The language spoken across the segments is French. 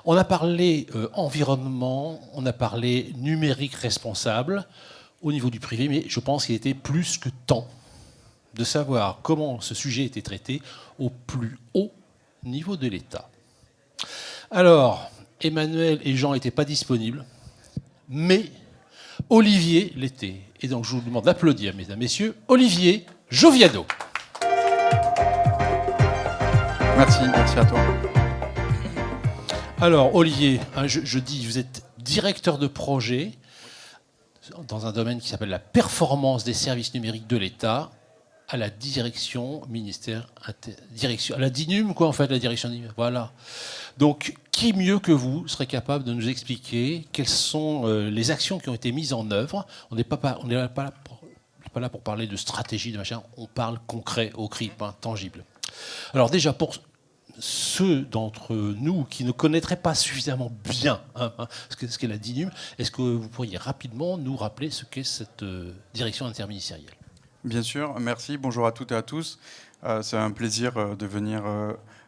On a parlé environnement, on a parlé numérique responsable au niveau du privé, mais je pense qu'il était plus que temps de savoir comment ce sujet était traité au plus haut niveau de l'État. Alors, Emmanuel et Jean n'étaient pas disponibles, mais Olivier l'était. Et donc je vous demande d'applaudir, mesdames, messieurs, Olivier Joviano. Merci à toi. Alors, Olivier, je dis, vous êtes directeur de projet dans un domaine qui s'appelle la performance des services numériques de l'État à la direction ministère, direction, à la DINUM, quoi, en fait, la direction DINUM. Voilà. Donc, qui mieux que vous serait capable de nous expliquer quelles sont les actions qui ont été mises en œuvre? On n'est pas là pour parler de stratégie, de machin, on parle concret, au CRIP, tangible. Alors déjà, pour ceux d'entre nous qui ne connaîtraient pas suffisamment bien ce qu'est la DINUM, est-ce que vous pourriez rapidement nous rappeler ce qu'est cette direction interministérielle? Bien sûr, merci. Bonjour à toutes et à tous. C'est un plaisir de venir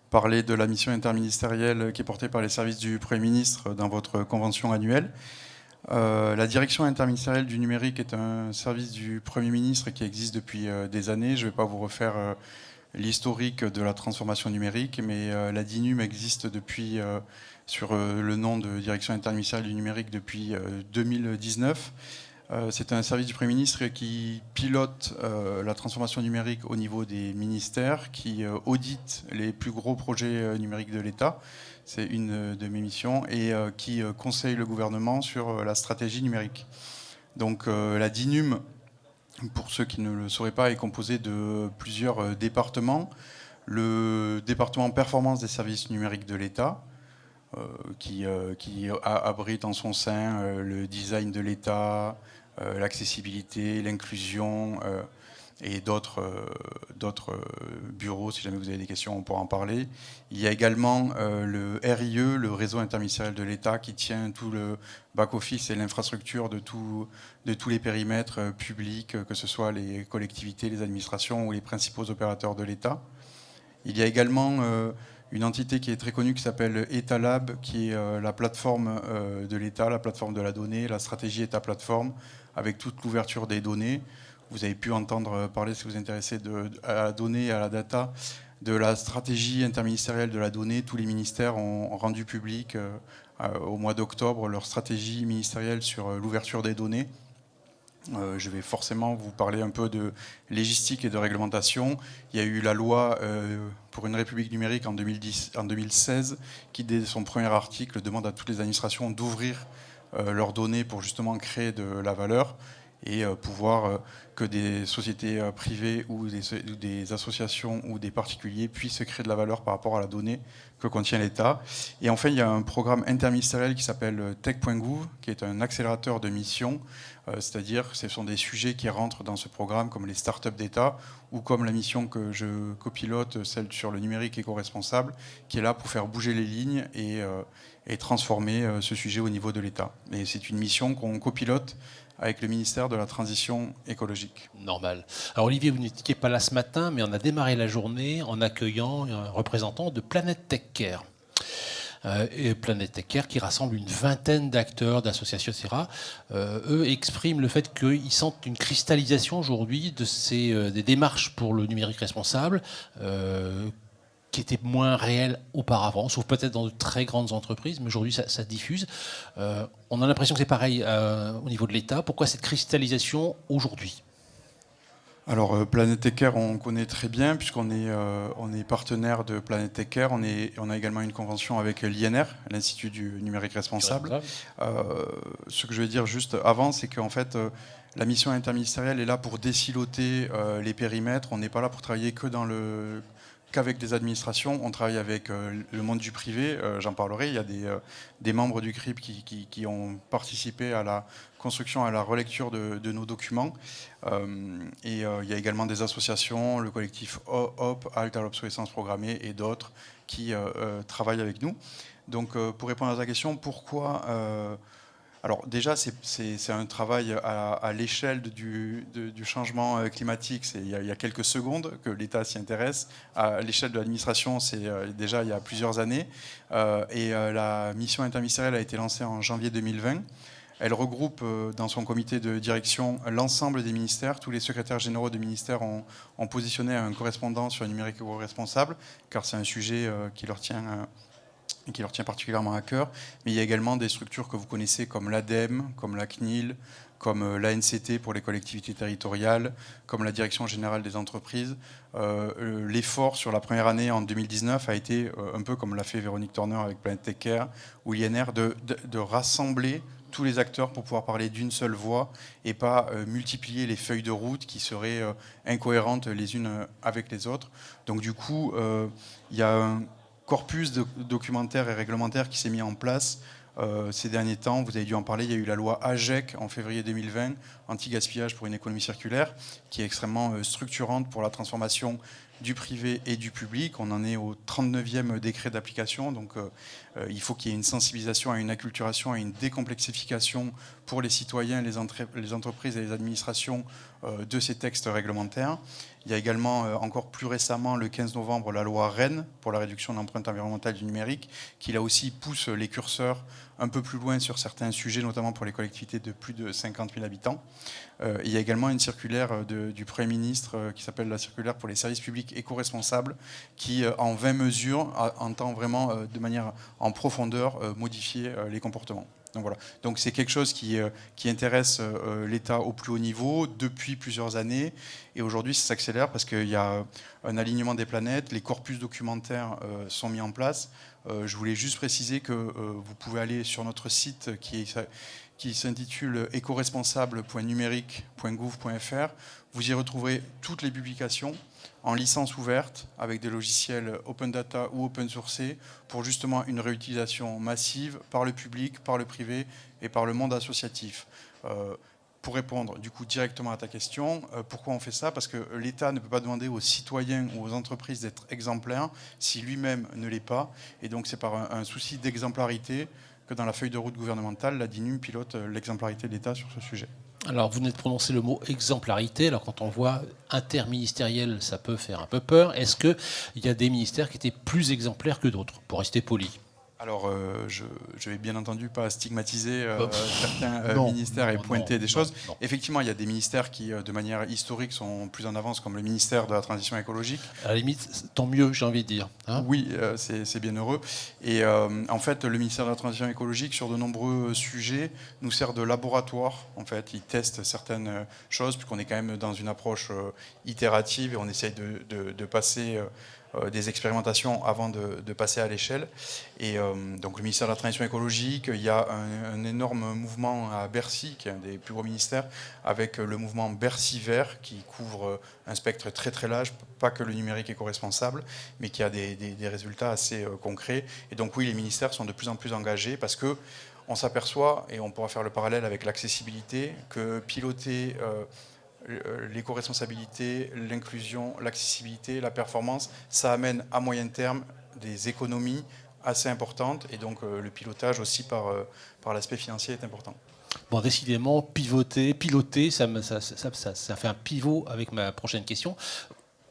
parler de la mission interministérielle qui est portée par les services du Premier ministre dans votre convention annuelle. La direction interministérielle du numérique est un service du Premier ministre qui existe depuis des années. Je ne vais pas vous refaire l'historique de la transformation numérique, mais la DINUM existe depuis, sur le nom de direction interministérielle du numérique depuis 2019. C'est un service du Premier ministre qui pilote la transformation numérique au niveau des ministères, qui audite les plus gros projets numériques de l'État. C'est une de mes missions, et qui conseille le gouvernement sur la stratégie numérique. Donc la DINUM, pour ceux qui ne le sauraient pas, est composée de plusieurs départements. Le département performance des services numériques de l'État, qui abrite en son sein le design de l'État, l'accessibilité, l'inclusion et d'autres bureaux. Si jamais vous avez des questions, on pourra en parler. Il y a également le RIE, le réseau interministériel de l'État, qui tient tout le back-office et l'infrastructure de tous les périmètres publics, que ce soit les collectivités, les administrations ou les principaux opérateurs de l'État. Il y a également une entité qui est très connue qui s'appelle EtaLab, qui est la plateforme de l'État, la plateforme de la donnée, la stratégie État plateforme, avec toute l'ouverture des données. Vous avez pu entendre parler, si vous vous intéressez à la donnée, à la data, de la stratégie interministérielle de la donnée. Tous les ministères ont rendu public au mois d'octobre leur stratégie ministérielle sur l'ouverture des données. Je vais forcément vous parler un peu de légistique et de réglementation. Il y a eu la loi pour une république numérique en 2016 qui, dès son premier article, demande à toutes les administrations d'ouvrir leurs données pour justement créer de la valeur et pouvoir que des sociétés privées ou des associations ou des particuliers puissent créer de la valeur par rapport à la donnée que contient l'État. Et enfin, il y a un programme interministériel qui s'appelle Tech.gouv, qui est un accélérateur de mission, c'est-à-dire que ce sont des sujets qui rentrent dans ce programme comme les startups d'État ou comme la mission que je copilote, celle sur le numérique éco-responsable, qui est là pour faire bouger les lignes et transformer ce sujet au niveau de l'État. Et c'est une mission qu'on copilote avec le ministère de la Transition écologique. Normal. Alors Olivier, vous n'étiez pas là ce matin, mais on a démarré la journée en accueillant un représentant de Planète Tech Care. Et Planète Tech Care qui rassemble une vingtaine d'acteurs, d'associations, etc. Eux expriment le fait qu'ils sentent une cristallisation aujourd'hui des démarches pour le numérique responsable qui était moins réel auparavant, sauf peut-être dans de très grandes entreprises, mais aujourd'hui ça diffuse. On a l'impression que c'est pareil au niveau de l'État. Pourquoi cette cristallisation aujourd'hui ? Alors Planète Tech Care, on connaît très bien puisqu'on est partenaire de Planète Tech Care. On a également une convention avec l'INR, l'Institut du numérique responsable. Ce que je vais dire juste avant, c'est qu'en fait la mission interministérielle est là pour désiloter les périmètres. On n'est pas là pour travailler qu'avec des administrations, on travaille avec le monde du privé, j'en parlerai. Il y a des membres du CRIP qui ont participé à la construction, à la relecture de nos documents. Et il y a également des associations, le collectif HOP, Halte à l'obsolescence programmée, et d'autres qui travaillent avec nous. Donc pour répondre à ta question, pourquoi Alors déjà, c'est un travail à l'échelle du changement climatique. Il y a quelques secondes que l'État s'y intéresse. À l'échelle de l'administration, c'est déjà il y a plusieurs années. La mission interministérielle a été lancée en janvier 2020. Elle regroupe dans son comité de direction l'ensemble des ministères. Tous les secrétaires généraux des ministères ont positionné un correspondant sur le numérique éco-responsable, car c'est un sujet qui leur tient particulièrement à cœur. Mais il y a également des structures que vous connaissez comme l'ADEME, comme la CNIL, comme l'ANCT pour les collectivités territoriales, comme la Direction générale des entreprises. L'effort sur la première année en 2019 a été, un peu comme l'a fait Véronique Turner avec Planet Tech Care ou l'INR, de rassembler tous les acteurs pour pouvoir parler d'une seule voix et pas multiplier les feuilles de route qui seraient incohérentes les unes avec les autres. Donc du coup, il y a un corpus documentaire et réglementaire qui s'est mis en place ces derniers temps. Vous avez dû en parler, il y a eu la loi AGEC en février 2020, anti-gaspillage pour une économie circulaire, qui est extrêmement structurante pour la transformation du privé et du public. On en est au 39e décret d'application, donc il faut qu'il y ait une sensibilisation, une acculturation et une décomplexification pour les citoyens, les entreprises et les administrations de ces textes réglementaires. Il y a également, encore plus récemment, le 15 novembre, la loi REEN pour la réduction de l'empreinte environnementale du numérique, qui là aussi pousse les curseurs un peu plus loin sur certains sujets, notamment pour les collectivités de plus de 50 000 habitants. Il y a également une circulaire du Premier ministre qui s'appelle la circulaire pour les services publics éco-responsables, qui, en 20 mesures, entend vraiment de manière en profondeur modifier les comportements. Donc voilà. Donc c'est quelque chose qui intéresse l'État au plus haut niveau depuis plusieurs années. Et aujourd'hui, ça s'accélère parce qu'il y a un alignement des planètes, les corpus documentaires sont mis en place. Je voulais juste préciser que vous pouvez aller sur notre site qui s'intitule écoresponsable.numérique.gouv.fr. Vous y retrouverez toutes les publications en licence ouverte avec des logiciels open data ou open sourcés pour justement une réutilisation massive par le public, par le privé et par le monde associatif. Pour répondre du coup directement à ta question, pourquoi on fait ça? Parce que l'État ne peut pas demander aux citoyens ou aux entreprises d'être exemplaires si lui-même ne l'est pas. Et donc c'est par un souci d'exemplarité que dans la feuille de route gouvernementale, la DINUM pilote l'exemplarité de l'État sur ce sujet. Alors, vous venez de prononcer le mot exemplarité. Alors, quand on voit interministériel, ça peut faire un peu peur. Est-ce qu'il y a des ministères qui étaient plus exemplaires que d'autres, pour rester poli? Alors, je vais bien entendu pas stigmatiser certains ministères et pointer des choses. Non. Effectivement, il y a des ministères qui, de manière historique, sont plus en avance, comme le ministère de la Transition écologique. À la limite, tant mieux, j'ai envie de dire. Hein, oui, c'est bien heureux. Et en fait, le ministère de la Transition écologique, sur de nombreux sujets, nous sert de laboratoire. En fait, il teste certaines choses, puisqu'on est quand même dans une approche itérative et on essaye de passer des expérimentations avant de passer à l'échelle. Et donc le ministère de la Transition écologique, il y a un énorme mouvement à Bercy, qui est un des plus gros ministères, avec le mouvement Bercy Vert, qui couvre un spectre très très large, pas que le numérique éco-responsable, mais qui a des résultats assez concrets. Et donc oui, les ministères sont de plus en plus engagés parce que on s'aperçoit, et on pourra faire le parallèle avec l'accessibilité, que piloter l'éco-responsabilité, l'inclusion, l'accessibilité, la performance, ça amène à moyen terme des économies assez importantes et donc le pilotage aussi par l'aspect financier est important. Bon, décidément, piloter, ça fait un pivot avec ma prochaine question.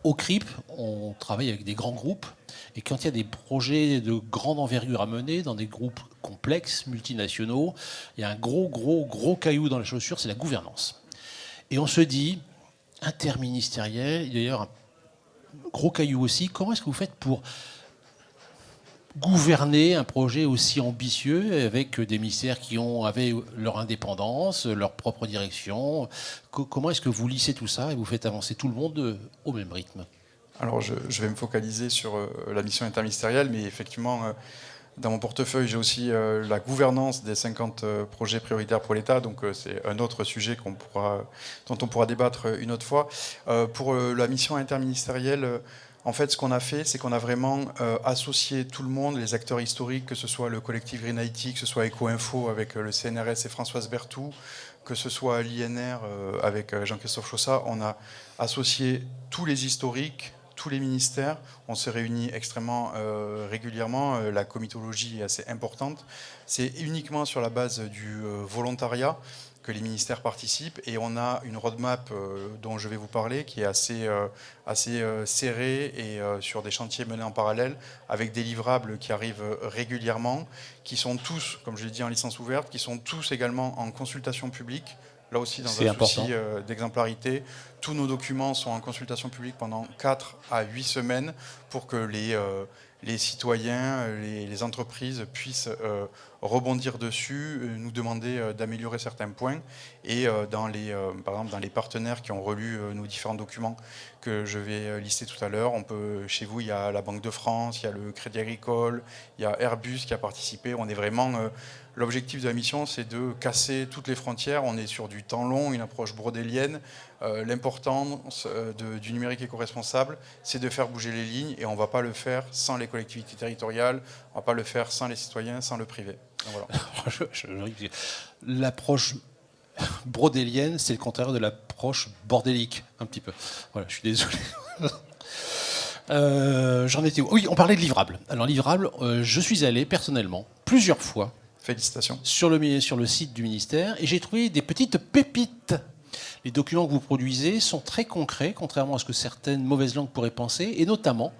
Au CRIP, on travaille avec des grands groupes et quand il y a des projets de grande envergure à mener dans des groupes complexes, multinationaux, il y a un gros caillou dans la chaussure, c'est la gouvernance. Et on se dit, interministériel, d'ailleurs un gros caillou aussi, comment est-ce que vous faites pour gouverner un projet aussi ambitieux avec des ministères qui avaient leur indépendance, leur propre direction? Comment est-ce que vous lissez tout ça et vous faites avancer tout le monde au même rythme? Alors je vais me focaliser sur la mission interministérielle, mais effectivement... Dans mon portefeuille, j'ai aussi la gouvernance des 50 projets prioritaires pour l'État, donc c'est un autre sujet dont on pourra débattre une autre fois. Pour la mission interministérielle, en fait, ce qu'on a fait, c'est qu'on a vraiment associé tout le monde, les acteurs historiques, que ce soit le collectif Green IT, que ce soit Eco-Info avec le CNRS et Françoise Berthoud, que ce soit l'INR avec Jean-Christophe Chaussat. On a associé tous les historiques, tous les ministères. On se réunit extrêmement régulièrement. La comitologie est assez importante. C'est uniquement sur la base du volontariat que les ministères participent, et on a une roadmap dont je vais vous parler qui est assez serrée et sur des chantiers menés en parallèle avec des livrables qui arrivent régulièrement, qui sont tous, comme je l'ai dit, en licence ouverte, qui sont tous également en consultation publique. Là aussi, dans un souci d'exemplarité, tous nos documents sont en consultation publique pendant 4 à 8 semaines pour que les citoyens, les entreprises puissent rebondir dessus, nous demander d'améliorer certains points. Et par exemple, dans les partenaires qui ont relu nos différents documents que je vais lister tout à l'heure, chez vous, il y a la Banque de France, il y a le Crédit Agricole, il y a Airbus qui a participé. On est vraiment... L'objectif de la mission, c'est de casser toutes les frontières. On est sur du temps long, une approche brodélienne. L'importance du numérique éco-responsable, c'est de faire bouger les lignes, et on ne va pas le faire sans les collectivités territoriales, on ne va pas le faire sans les citoyens, sans le privé. Donc, voilà. L'approche brodélienne, c'est le contraire de l'approche bordélique, un petit peu. Voilà, je suis désolé. J'en étais où ? Oui, on parlait de livrables. Alors, livrables, je suis allé personnellement plusieurs fois. Félicitations. Sur le site du ministère, et j'ai trouvé des petites pépites. Les documents que vous produisez sont très concrets, contrairement à ce que certaines mauvaises langues pourraient penser, et notamment,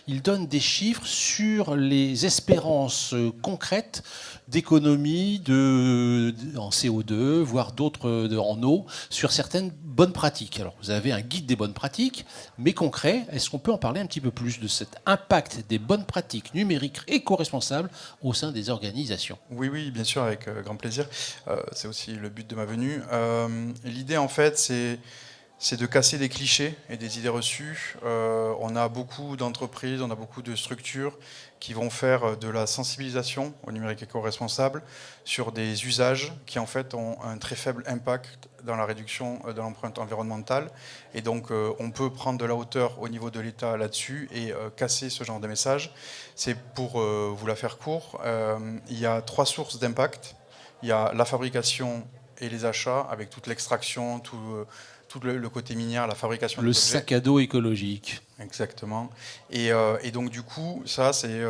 ils donnent des chiffres sur les espérances concrètes d'économie en CO2, voire d'autres en eau, sur certaines bonnes pratiques. Alors, vous avez un guide des bonnes pratiques, mais concret. Est-ce qu'on peut en parler un petit peu plus de cet impact des bonnes pratiques numériques éco-responsables au sein des organisations ? Oui, bien sûr, avec grand plaisir. C'est aussi le but de ma venue. L'idée, en fait, c'est de casser des clichés et des idées reçues. On a beaucoup d'entreprises, on a beaucoup de structures qui vont faire de la sensibilisation au numérique éco-responsable sur des usages qui en fait ont un très faible impact dans la réduction de l'empreinte environnementale. Et donc on peut prendre de la hauteur au niveau de l'État là-dessus et casser ce genre de message. C'est pour vous la faire court. Il y a 3 sources d'impact. Il y a la fabrication et les achats avec toute l'extraction, tout le côté minière, la fabrication. Le sac à dos écologique. Exactement. Et donc du coup, ça c'est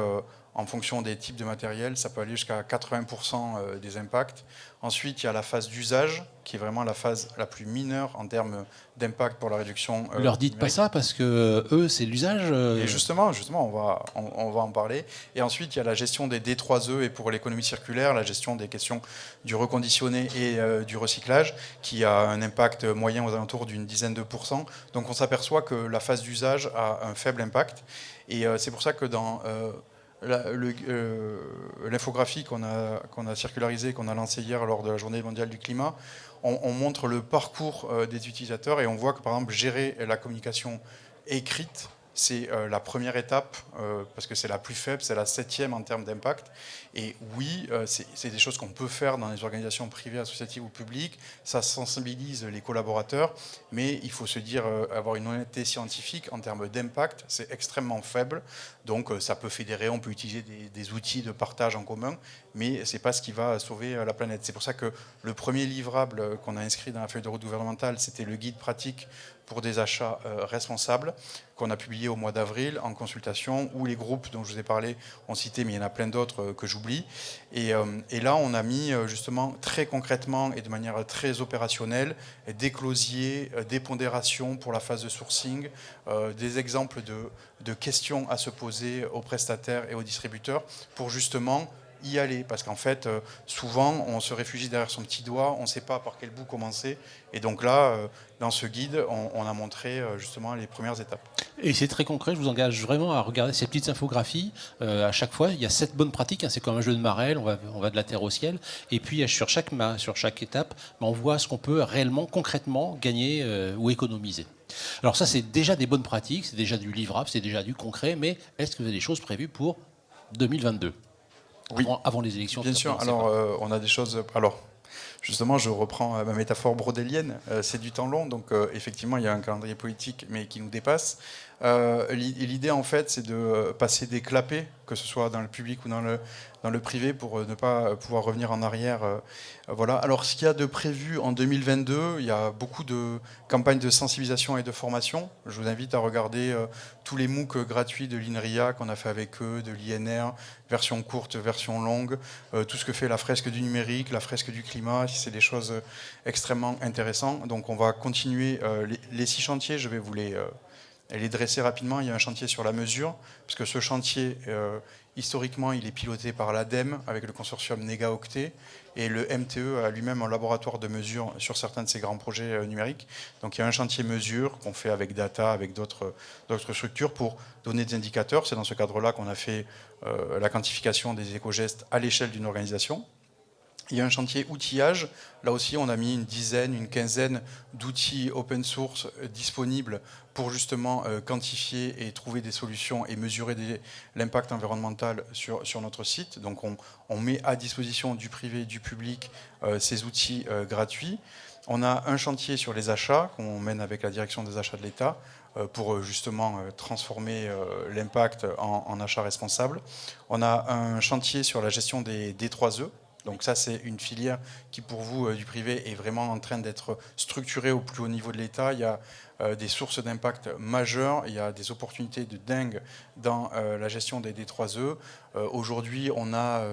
en fonction des types de matériel, ça peut aller jusqu'à 80% des impacts. Ensuite, il y a la phase d'usage, qui est vraiment la phase la plus mineure en termes d'impact pour la réduction. Leur dites pas ça, parce que eux, c'est l'usage. Et justement, on va en parler. Et ensuite, il y a la gestion des D3E, et pour l'économie circulaire, la gestion des questions du reconditionné et du recyclage, qui a un impact moyen aux alentours d'une dizaine de %. Donc on s'aperçoit que la phase d'usage a un faible impact. Et c'est pour ça que dans l'infographie qu'on a circularisée, qu'on a lancée hier lors de la Journée mondiale du climat, on montre le parcours des utilisateurs, et on voit que par exemple gérer la communication écrite, c'est la première étape, parce que c'est la plus faible, c'est la 7e en termes d'impact. Et oui, c'est des choses qu'on peut faire dans les organisations privées, associatives ou publiques. Ça sensibilise les collaborateurs, mais il faut se dire, avoir une honnêteté scientifique en termes d'impact, c'est extrêmement faible. Donc ça peut fédérer, on peut utiliser des outils de partage en commun, mais ce n'est pas ce qui va sauver la planète. C'est pour ça que le premier livrable qu'on a inscrit dans la feuille de route gouvernementale, c'était le guide pratique pour des achats responsables, qu'on a publié au mois d'avril en consultation, où les groupes dont je vous ai parlé ont cité, mais il y en a plein d'autres que j'oublie. Et là, on a mis justement très concrètement et de manière très opérationnelle des closiers, des pondérations pour la phase de sourcing, des exemples de questions à se poser aux prestataires et aux distributeurs pour justement y aller, parce qu'en fait, souvent, on se réfugie derrière son petit doigt, on ne sait pas par quel bout commencer, et donc là, dans ce guide, on a montré justement les premières étapes. Et c'est très concret, je vous engage vraiment à regarder ces petites infographies. À chaque fois, il y a 7 bonnes pratiques, hein, c'est comme un jeu de marelle, on va de la terre au ciel, et puis sur chaque étape, on voit ce qu'on peut réellement, concrètement gagner ou économiser. Alors ça, c'est déjà des bonnes pratiques, c'est déjà du livrable, c'est déjà du concret, mais est-ce que vous avez des choses prévues pour 2022 ? Oui, avant les élections. bien sûr. Alors, on a des choses. Alors, justement, je reprends ma métaphore brodélienne, c'est du temps long, donc effectivement, il y a un calendrier politique, mais qui nous dépasse. L'idée, en fait, c'est de passer des clapets, que ce soit dans le public ou dans le privé, pour ne pas pouvoir revenir en arrière. Voilà. Alors, ce qu'il y a de prévu en 2022, il y a beaucoup de campagnes de sensibilisation et de formation. Je vous invite à regarder tous les MOOC gratuits de l'INRIA qu'on a fait avec eux, de l'INR, version courte, version longue, tout ce que fait la fresque du numérique, la fresque du climat, c'est des choses extrêmement intéressantes. Donc, on va continuer les 6 chantiers, je vais vous les dresser rapidement. Il y a un chantier sur la mesure, parce que ce chantier, historiquement, il est piloté par l'ADEME avec le consortium Négaoctet, et le MTE a lui-même un laboratoire de mesure sur certains de ses grands projets numériques. Donc il y a un chantier mesure qu'on fait avec Data, avec d'autres structures pour donner des indicateurs. C'est dans ce cadre-là qu'on a fait la quantification des éco-gestes à l'échelle d'une organisation. Il y a un chantier outillage. Là aussi, on a mis une quinzaine d'outils open source disponibles pour justement quantifier et trouver des solutions et mesurer l'impact environnemental sur notre site. Donc on met à disposition du privé et du public ces outils gratuits. On a un chantier sur les achats qu'on mène avec la direction des achats de l'État pour justement transformer l'impact en achat responsable. On a un chantier sur la gestion des D3E. Donc ça, c'est une filière qui, pour vous, du privé, est vraiment en train d'être structurée au plus haut niveau de l'État. Il y a des sources d'impact majeures, il y a des opportunités de dingue dans la gestion des D3E. Aujourd'hui, on a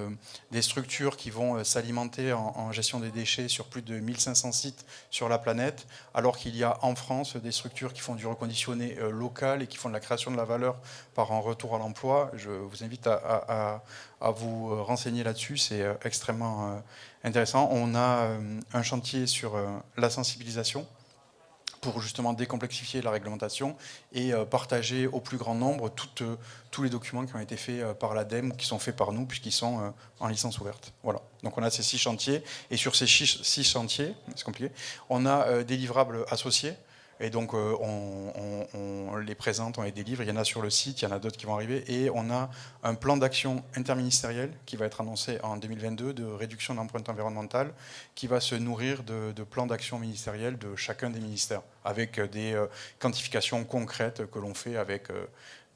des structures qui vont s'alimenter en gestion des déchets sur plus de 1500 sites sur la planète, alors qu'il y a en France des structures qui font du reconditionné local et qui font de la création de la valeur par un retour à l'emploi. Je vous invite à vous renseigner là-dessus, c'est extrêmement intéressant. On a un chantier sur la sensibilisation pour justement décomplexifier la réglementation et partager au plus grand nombre tous les documents qui ont été faits par l'ADEME ou qui sont faits par nous puisqu'ils sont en licence ouverte. Voilà. Donc on a ces 6 chantiers et sur ces 6 chantiers, c'est compliqué, on a des livrables associés. Et donc on les présente, on les délivre, il y en a sur le site, il y en a d'autres qui vont arriver, et on a un plan d'action interministériel qui va être annoncé en 2022 de réduction d'empreinte environnementale, qui va se nourrir de plans d'action ministériels de chacun des ministères, avec des quantifications concrètes que l'on fait avec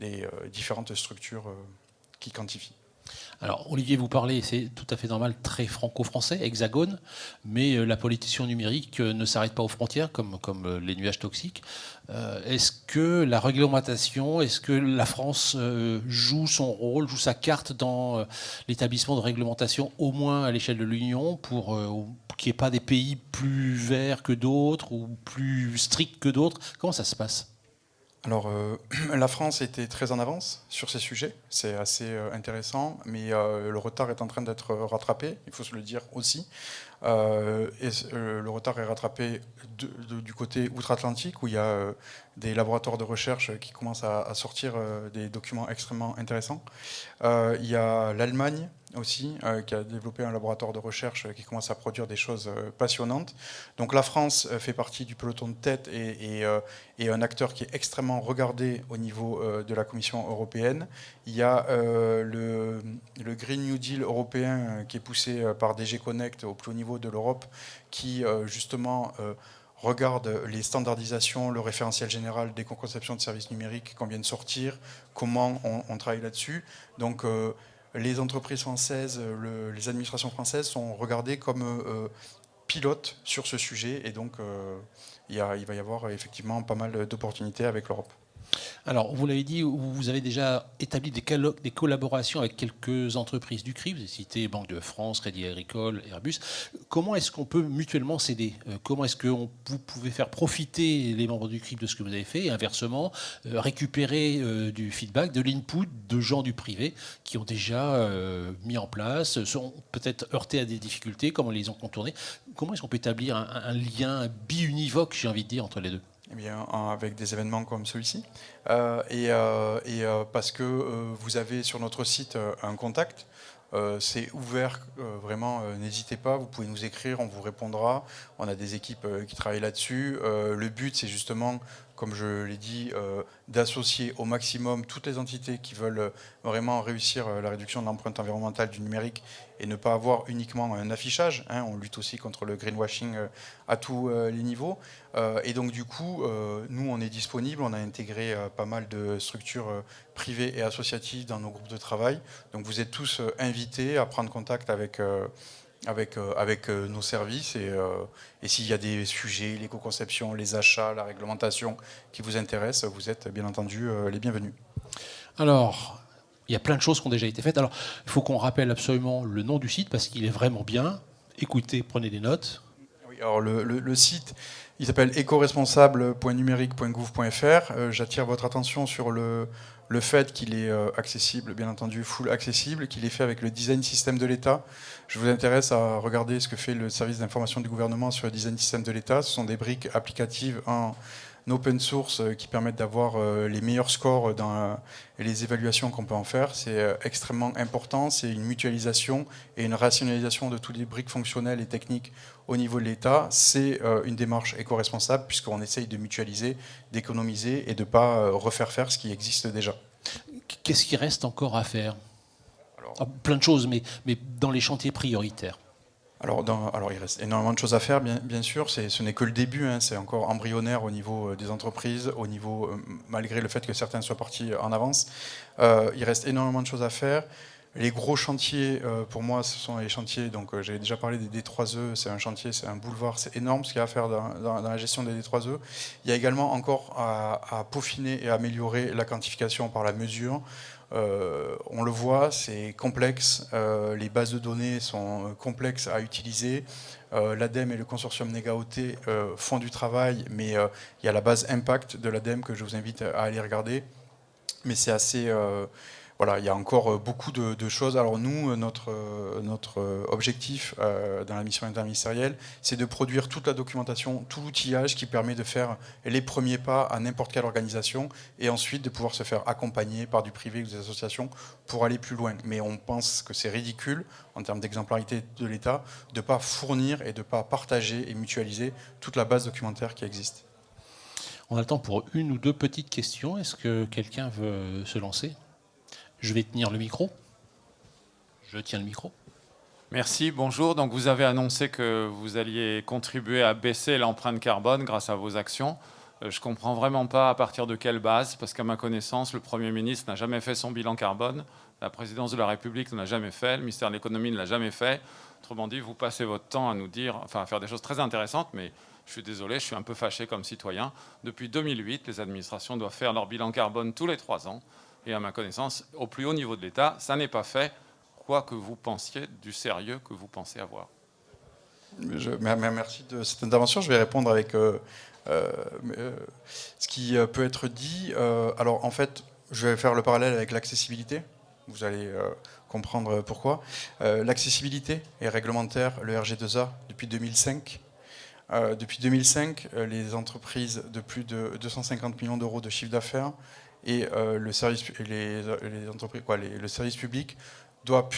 des différentes structures qui quantifient. Alors, Olivier, vous parlez, c'est tout à fait normal, très franco-français, hexagone, mais la politisation numérique ne s'arrête pas aux frontières, comme les nuages toxiques. Est-ce que la réglementation, est-ce que la France joue son rôle, joue sa carte dans l'établissement de réglementation, au moins à l'échelle de l'Union, pour qu'il n'y ait pas des pays plus verts que d'autres ou plus stricts que d'autres? Comment ça se passe ? Alors, la France était très en avance sur ces sujets, c'est assez intéressant, mais le retard est en train d'être rattrapé, il faut se le dire aussi. Le retard est rattrapé du côté outre-Atlantique, où il y a des laboratoires de recherche qui commencent à sortir des documents extrêmement intéressants. Il y a l'Allemagne aussi, qui a développé un laboratoire de recherche qui commence à produire des choses passionnantes. Donc la France fait partie du peloton de tête et un acteur qui est extrêmement regardé au niveau de la Commission européenne. Il y a le Green New Deal européen qui est poussé par DG Connect au plus haut niveau de l'Europe, qui justement regarde les standardisations, le référentiel général des conceptions de services numériques qu'on vient de sortir, comment on travaille là-dessus. Donc les entreprises françaises, les administrations françaises sont regardées comme pilotes sur ce sujet, et donc il va y avoir effectivement pas mal d'opportunités avec l'Europe. Alors, vous l'avez dit, vous avez déjà établi des collaborations avec quelques entreprises du CRI. Vous avez cité Banque de France, Crédit Agricole, Airbus. Comment est-ce qu'on peut mutuellement s'aider? Comment est-ce que vous pouvez faire profiter les membres du CRI de ce que vous avez fait et inversement récupérer du feedback, de l'input de gens du privé qui ont déjà mis en place, sont peut-être heurtés à des difficultés, comment ils les ont contournées? Comment est-ce qu'on peut établir un lien biunivoque, j'ai envie de dire, entre les deux? Eh bien, avec des événements comme celui-ci, parce que vous avez sur notre site un contact, c'est ouvert, vraiment, n'hésitez pas, vous pouvez nous écrire, on vous répondra, on a des équipes qui travaillent là-dessus. Le but, c'est justement comme je l'ai dit, d'associer au maximum toutes les entités qui veulent vraiment réussir la réduction de l'empreinte environnementale du numérique et ne pas avoir uniquement un affichage. On lutte aussi contre le greenwashing à tous les niveaux. Et donc du coup, nous, on est disponible. On a intégré pas mal de structures privées et associatives dans nos groupes de travail. Donc vous êtes tous invités à prendre contact avec nos services et s'il y a des sujets, l'éco-conception, les achats, la réglementation qui vous intéressent, vous êtes bien entendu les bienvenus. Alors, il y a plein de choses qui ont déjà été faites. Alors, il faut qu'on rappelle absolument le nom du site parce qu'il est vraiment bien. Écoutez, prenez des notes. Oui, alors le site, il s'appelle écoresponsable.numérique.gouv.fr. J'attire votre attention sur le fait qu'il est accessible, bien entendu, full accessible, qu'il est fait avec le design système de l'État. Je vous intéresse à regarder ce que fait le service d'information du gouvernement sur le design système de l'État. Ce sont des briques applicatives en open source qui permettent d'avoir les meilleurs scores et les évaluations qu'on peut en faire. C'est extrêmement important, c'est une mutualisation et une rationalisation de toutes les briques fonctionnelles et techniques au niveau de l'État. C'est une démarche éco-responsable puisqu'on essaye de mutualiser, d'économiser et de ne pas refaire faire ce qui existe déjà. Qu'est-ce qui reste encore à faire ? Plein de choses, mais dans les chantiers prioritaires. Alors, il reste énormément de choses à faire, bien sûr. Ce n'est que le début, c'est encore embryonnaire au niveau des entreprises, malgré le fait que certains soient partis en avance. Il reste énormément de choses à faire. Les gros chantiers, pour moi, ce sont les chantiers. Donc, j'avais déjà parlé des D3E. C'est un chantier, c'est un boulevard. C'est énorme ce qu'il y a à faire dans la gestion des D3E. Il y a également encore à peaufiner et améliorer la quantification par la mesure. On le voit, c'est complexe. Les bases de données sont complexes à utiliser. L'ADEME et le consortium NEGA-OT font du travail, mais il y a la base Impact de l'ADEME que je vous invite à aller regarder. Mais c'est assez... Voilà, il y a encore beaucoup de choses. Alors nous, notre objectif dans la mission interministérielle, c'est de produire toute la documentation, tout l'outillage qui permet de faire les premiers pas à n'importe quelle organisation et ensuite de pouvoir se faire accompagner par du privé ou des associations pour aller plus loin. Mais on pense que c'est ridicule, en termes d'exemplarité de l'État, de ne pas fournir et de ne pas partager et mutualiser toute la base documentaire qui existe. On a le temps pour une ou deux petites questions. Est-ce que quelqu'un veut se lancer ? Je vais tenir le micro. Je tiens le micro. Merci, bonjour. Donc vous avez annoncé que vous alliez contribuer à baisser l'empreinte carbone grâce à vos actions. Je ne comprends vraiment pas à partir de quelle base, parce qu'à ma connaissance, le Premier ministre n'a jamais fait son bilan carbone, la présidence de la République ne l'a jamais fait, le ministère de l'économie ne l'a jamais fait. Autrement dit, vous passez votre temps à nous dire, enfin à faire des choses très intéressantes, mais je suis désolé, je suis un peu fâché comme citoyen. Depuis 2008, les administrations doivent faire leur bilan carbone tous les 3 ans. Et à ma connaissance, au plus haut niveau de l'État, ça n'est pas fait, quoi que vous pensiez du sérieux que vous pensez avoir. Merci de cette intervention. Je vais répondre avec ce qui peut être dit. Alors en fait, je vais faire le parallèle avec l'accessibilité. Vous allez comprendre pourquoi. L'accessibilité est réglementaire, le RG2A, depuis 2005. Depuis 2005, les entreprises de plus de 250 millions d'euros de chiffre d'affaires et le service public doit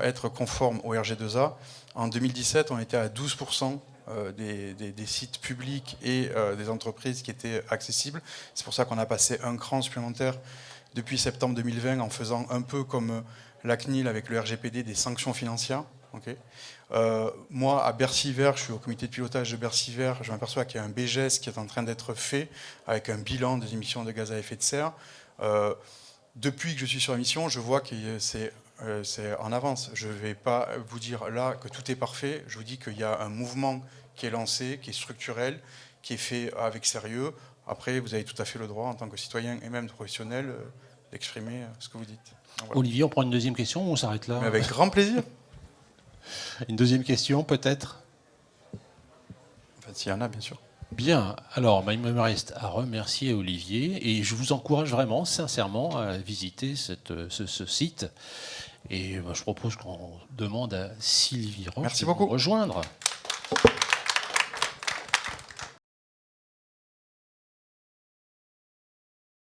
être conforme au RG2A. En 2017, on était à 12% des sites publics et des entreprises qui étaient accessibles. C'est pour ça qu'on a passé un cran supplémentaire depuis septembre 2020 en faisant un peu comme la CNIL avec le RGPD des sanctions financières. Okay. Moi, à Bercy Vert, je suis au comité de pilotage de Bercy Vert, je m'aperçois qu'il y a un BGES qui est en train d'être fait avec un bilan des émissions de gaz à effet de serre. Depuis que je suis sur la mission, je vois que c'est en avance. Je ne vais pas vous dire là que tout est parfait. Je vous dis qu'il y a un mouvement qui est lancé, qui est structurel, qui est fait avec sérieux. Après, vous avez tout à fait le droit, en tant que citoyen et même professionnel, d'exprimer ce que vous dites. Voilà. Olivier, on prend une deuxième question ou on s'arrête là ? Mais avec grand plaisir. Une deuxième question, peut-être ? Enfin, s'il y en a, bien sûr. Bien. Alors, il me reste à remercier Olivier et je vous encourage vraiment, sincèrement, à visiter ce site. Et je propose qu'on demande à Sylvie Roche de nous rejoindre.